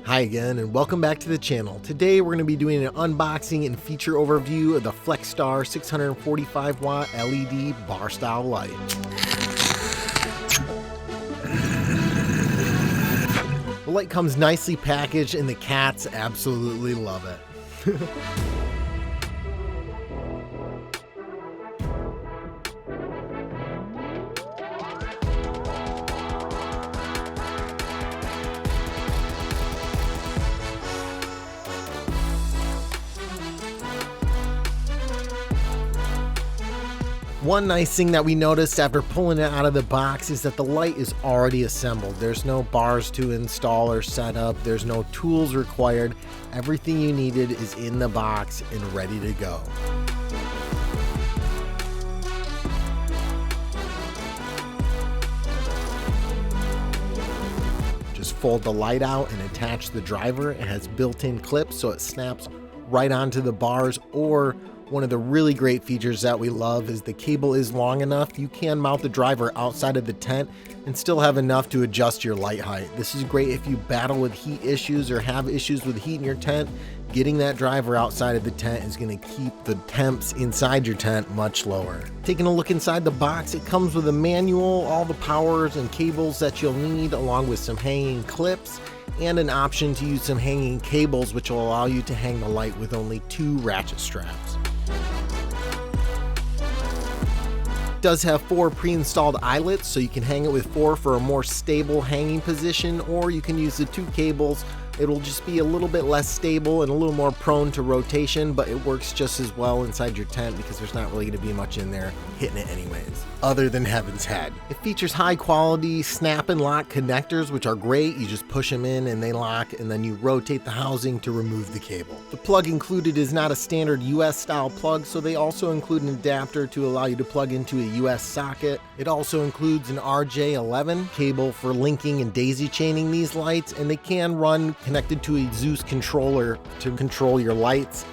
Hi again, and welcome back to the channel. Today we're going to be doing an unboxing and feature overview of the Flexstar 645w LED bar style light. The light comes nicely packaged and the cats absolutely love it. One nice thing that we noticed after pulling it out of the box is that the light is already assembled. There's no bars to install or set up. There's no tools required. Everything you needed is in the box and ready to go. Just fold the light out and attach the driver. It has built-in clips so it snaps right onto the bars, or one of the really great features that we love is the cable is long enough you can mount the driver outside of the tent and still have enough to adjust your light height. This is great if you battle with heat issues or have issues with heat in your tent. Getting that driver outside of the tent is going to keep the temps inside your tent much lower. Taking a look inside the box, it comes with a manual, all the powers and cables that you'll need, along with some hanging clips and an option to use some hanging cables, which will allow you to hang the light with only 2 ratchet straps. It does have 4 pre-installed eyelets, so you can hang it with 4 for a more stable hanging position, or you can use the 2 cables. It'll just be a little bit less stable and a little more prone to rotation, but it works just as well inside your tent because there's not really going to be much in there hitting it anyways, other than Heaven's Head. It features high quality snap and lock connectors, which are great. You just push them in and they lock, and then you rotate the housing to remove the cable. The plug included is not a standard US style plug, so they also include an adapter to allow you to plug into a US socket. It also includes an RJ11 cable for linking and daisy chaining these lights, and they can run connected to a Zeus controller to control your lights,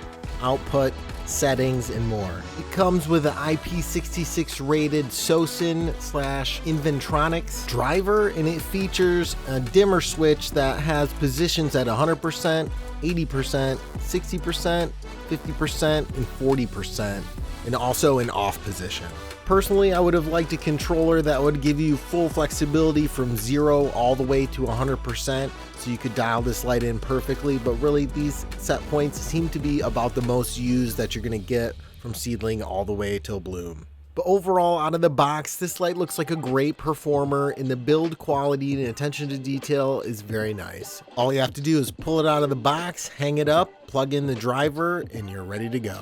output, settings, and more. It comes with an IP66 rated SOSIN/Inventronics driver, and it features a dimmer switch that has positions at 100%, 80%, 60%, 50%, and 40%, and also an off position. Personally, I would have liked a controller that would give you full flexibility from 0 all the way to 100%, so you could dial this light in perfectly, but really these set points seem to be about the most used that you're going to get from seedling all the way till bloom. But overall, out of the box, this light looks like a great performer, and the build quality and attention to detail is very nice. All you have to do is pull it out of the box, hang it up, plug in the driver, and you're ready to go.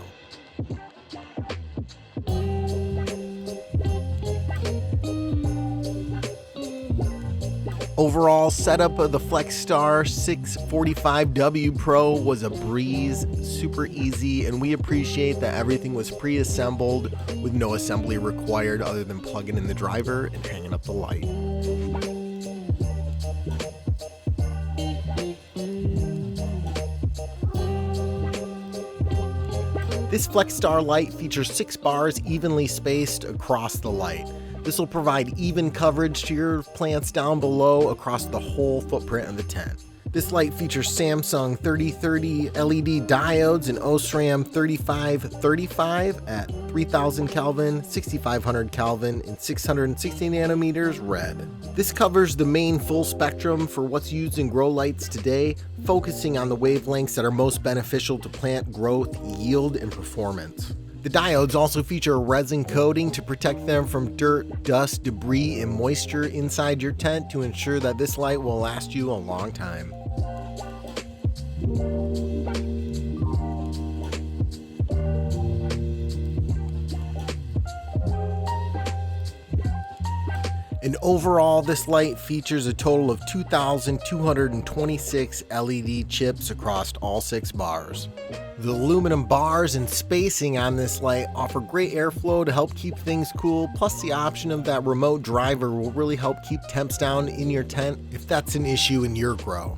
Overall setup of the Flexstar 645w Pro was a breeze, super easy, and we appreciate that everything was pre-assembled with no assembly required other than plugging in the driver and hanging up the light. This Flexstar light features 6 bars evenly spaced across the light. This will provide even coverage to your plants down below across the whole footprint of the tent. This light features Samsung 3030 LED diodes and Osram 3535 at 3000 Kelvin, 6500 Kelvin, and 660 nanometers red. This covers the main full spectrum for what's used in grow lights today, focusing on the wavelengths that are most beneficial to plant growth, yield, and performance. The diodes also feature a resin coating to protect them from dirt, dust, debris, and moisture inside your tent to ensure that this light will last you a long time. And overall, this light features a total of 2,226 LED chips across all 6 bars. The aluminum bars and spacing on this light offer great airflow to help keep things cool, plus the option of that remote driver will really help keep temps down in your tent if that's an issue in your grow.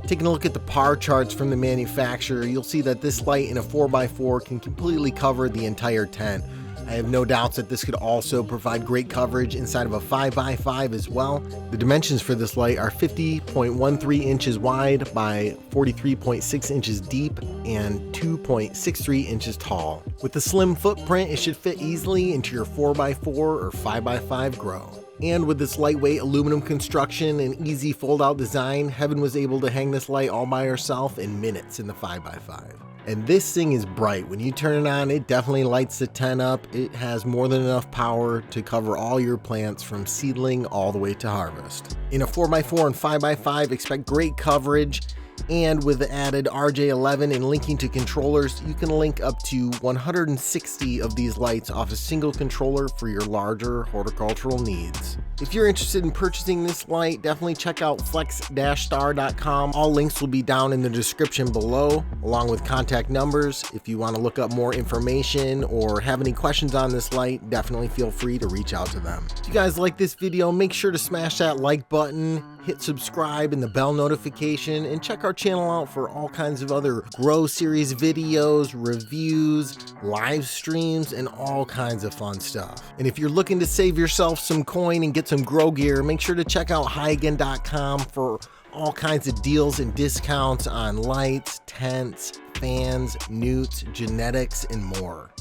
Taking a look at the par charts from the manufacturer, you'll see that this light in a 4x4 can completely cover the entire tent. I have no doubts that this could also provide great coverage inside of a 5x5 as well. The dimensions for this light are 50.13 inches wide by 43.6 inches deep and 2.63 inches tall. With the slim footprint, it should fit easily into your 4x4 or 5x5 grow. And with this lightweight aluminum construction and easy fold-out design, Heaven was able to hang this light all by herself in minutes in the 5x5. And this thing is bright. When you turn it on, it definitely lights the tent up. It has more than enough power to cover all your plants from seedling all the way to harvest. In a 4x4 and 5x5, expect great coverage. And with the added RJ11 and linking to controllers, you can link up to 160 of these lights off a single controller for your larger horticultural needs. If you're interested in purchasing this light, definitely check out flex-star.com. All links will be down in the description below, along with contact numbers. If you want to look up more information or have any questions on this light, definitely feel free to reach out to them. If you guys like this video, make sure to smash that like button, hit subscribe and the bell notification, and check our channel out for all kinds of other Grow Series videos, reviews, live streams, and all kinds of fun stuff. And if you're looking to save yourself some coin and get some grow gear, make sure to check out Highigan.com for all kinds of deals and discounts on lights, tents, fans, newts, genetics, and more.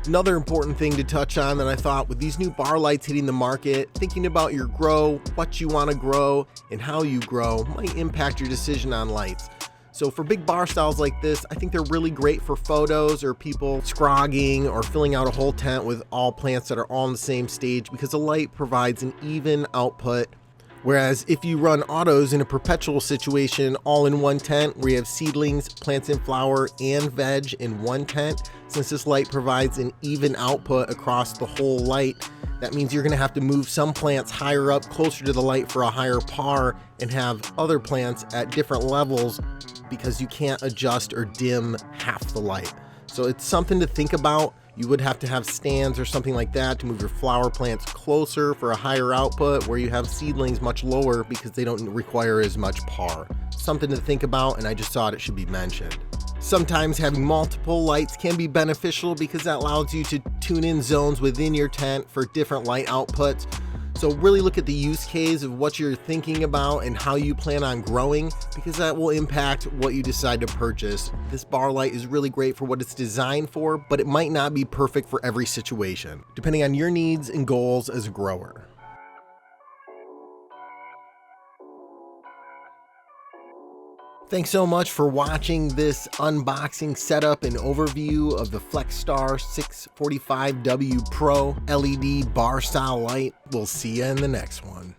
Another important thing to touch on that I thought with these new bar lights hitting the market, thinking about your grow, what you want to grow, and how you grow might impact your decision on lights. So for big bar styles like this, I think they're really great for photos or people scrogging or filling out a whole tent with all plants that are all on the same stage, because the light provides an even output. Whereas if you run autos in a perpetual situation all in one tent where you have seedlings, plants in flower, and veg in one tent, since this light provides an even output across the whole light, that means you're going to have to move some plants higher up closer to the light for a higher par and have other plants at different levels because you can't adjust or dim half the light. So it's something to think about. You would have to have stands or something like that to move your flower plants closer for a higher output, where you have seedlings much lower because they don't require as much par. Something to think about, and I just thought it should be mentioned. Sometimes having multiple lights can be beneficial because that allows you to tune in zones within your tent for different light outputs. So really look at the use case of what you're thinking about and how you plan on growing, because that will impact what you decide to purchase. This bar light is really great for what it's designed for, but it might not be perfect for every situation, depending on your needs and goals as a grower. Thanks so much for watching this unboxing, setup, and overview of the Flexstar 645w Pro LED bar style light. We'll see you in the next one.